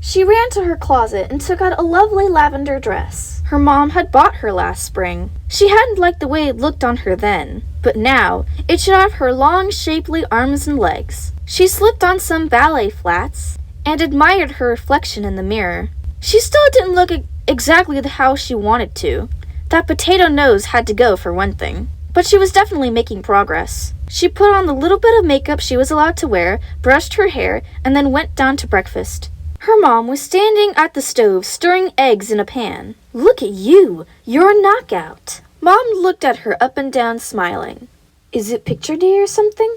She ran to her closet and took out a lovely lavender dress her mom had bought her last spring. She hadn't liked the way it looked on her then, but now it showed off her long, shapely arms and legs. She slipped on some ballet flats and admired her reflection in the mirror. She still didn't look exactly how she wanted to. That potato nose had to go for one thing. But she was definitely making progress. She put on the little bit of makeup she was allowed to wear, brushed her hair, and then went down to breakfast. Her mom was standing at the stove stirring eggs in a pan. "Look at you! You're a knockout!" Mom looked at her up and down, smiling. "Is it picture day or something?"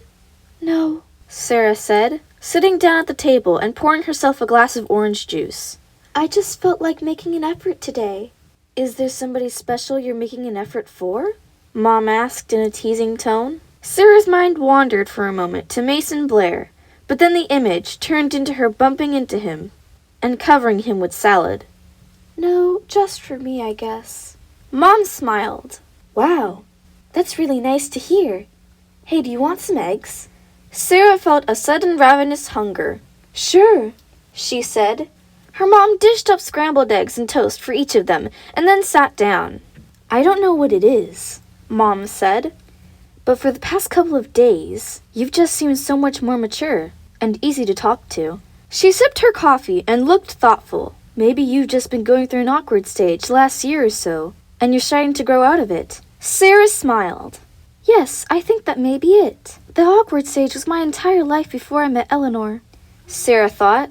"No," Sarah said, sitting down at the table and pouring herself a glass of orange juice. "I just felt like making an effort today." "Is there somebody special you're making an effort for?" Mom asked in a teasing tone. Sarah's mind wandered for a moment to Mason Blair, but then the image turned into her bumping into him and covering him with salad. "No, just for me, I guess." Mom smiled. "Wow, that's really nice to hear. Hey, do you want some eggs?" Sarah felt a sudden ravenous hunger. "Sure," she said. Her mom dished up scrambled eggs and toast for each of them and then sat down. "I don't know what it is," Mom said, "but for the past couple of days, you've just seemed so much more mature and easy to talk to." She sipped her coffee and looked thoughtful. "Maybe you've just been going through an awkward stage last year or so, and you're starting to grow out of it." Sarah smiled. "Yes, I think that may be it. The awkward stage was my entire life before I met Eleanor," Sarah thought.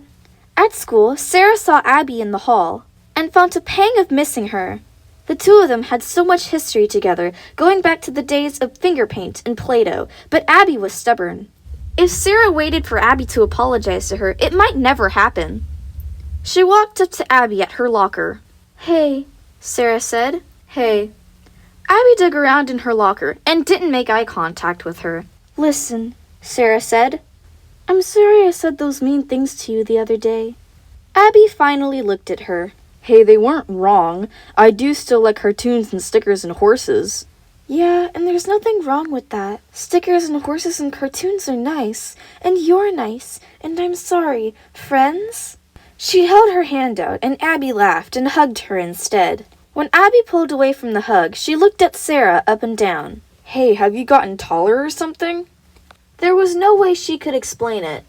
At school, Sarah saw Abby in the hall and felt a pang of missing her. The two of them had so much history together, going back to the days of finger paint and Play-Doh, but Abby was stubborn. If Sarah waited for Abby to apologize to her, it might never happen. She walked up to Abby at her locker. "Hey," Sarah said. "Hey." Abby dug around in her locker and didn't make eye contact with her. "Listen," Sarah said. "I'm sorry I said those mean things to you the other day." Abby finally looked at her. "Hey, they weren't wrong. I do still like cartoons and stickers and horses." "Yeah, and there's nothing wrong with that. Stickers and horses and cartoons are nice, and you're nice, and I'm sorry. Friends?" She held her hand out, and Abby laughed and hugged her instead. When Abby pulled away from the hug, she looked at Sarah up and down. "Hey, have you gotten taller or something?" There was no way she could explain it.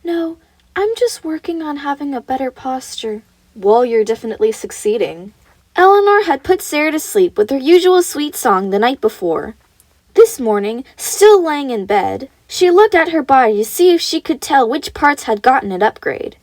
"No, I'm just working on having a better posture." "Well, you're definitely succeeding." Eleanor had put Sarah to sleep with her usual sweet song the night before. This morning, still laying in bed, she looked at her body to see if she could tell which parts had gotten an upgrade.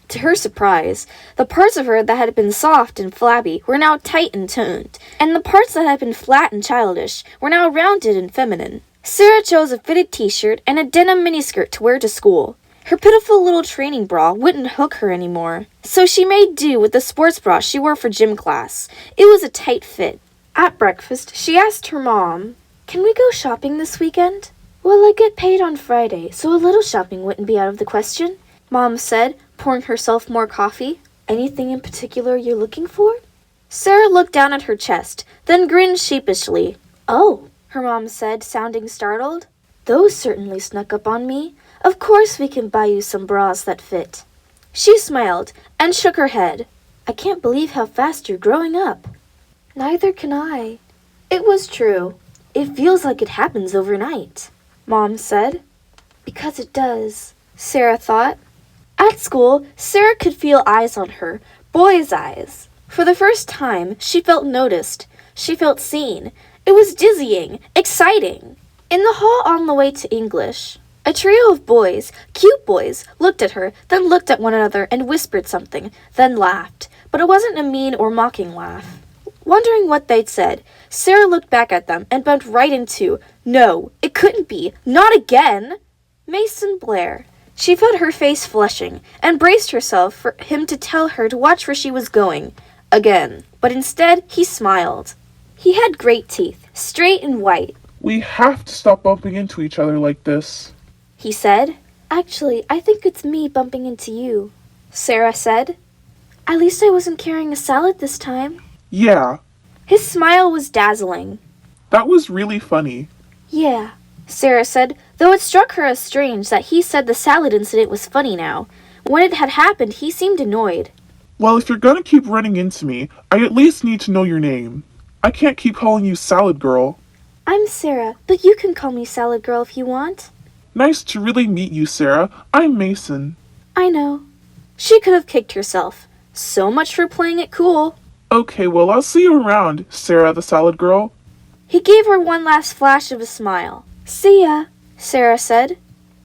To her surprise, the parts of her that had been soft and flabby were now tight and toned, and the parts that had been flat and childish were now rounded and feminine. Sarah chose a fitted t-shirt and a denim miniskirt to wear to school. Her pitiful little training bra wouldn't hook her anymore, so she made do with the sports bra she wore for gym class. It was a tight fit. At breakfast, she asked her mom, "Can we go shopping this weekend?" "Well, I get paid on Friday, so a little shopping wouldn't be out of the question," Mom said, pouring herself more coffee. "Anything in particular you're looking for?" Sarah looked down at her chest, then grinned sheepishly. "Oh," her mom said, sounding startled. "Those certainly snuck up on me. Of course we can buy you some bras that fit." She smiled and shook her head. "I can't believe how fast you're growing up." "Neither can I." It was true. "It feels like it happens overnight," Mom said. "Because it does," Sarah thought. At school, Sarah could feel eyes on her, boys' eyes. For the first time, she felt noticed. She felt seen. It was dizzying, exciting. In the hall on the way to English, a trio of boys, cute boys, looked at her, then looked at one another and whispered something, then laughed. But it wasn't a mean or mocking laugh. Wondering what they'd said, Sarah looked back at them and bumped right into, no, it couldn't be, not again, Mason Blair. She felt her face flushing and braced herself for him to tell her to watch where she was going. Again. But instead, he smiled. He had great teeth, straight and white. "We have to stop bumping into each other like this," he said. "Actually, I think it's me bumping into you," Sarah said. "At least I wasn't carrying a salad this time." "Yeah, His smile was dazzling. that was really funny." "Yeah," Sarah said, though it struck her as strange that he said the salad incident was funny now, When it had happened, he seemed annoyed. Well, if you're gonna keep running into me, I at least need to know your name. I can't keep calling you Salad Girl. I'm Sarah, but you can call me Salad Girl if you want. Nice to really meet you, Sarah. I'm Mason. I know. She could have kicked herself. So much for playing it cool. Okay, well, I'll see you around, Sarah the Salad Girl. He gave her one last flash of a smile. See ya, Sarah said.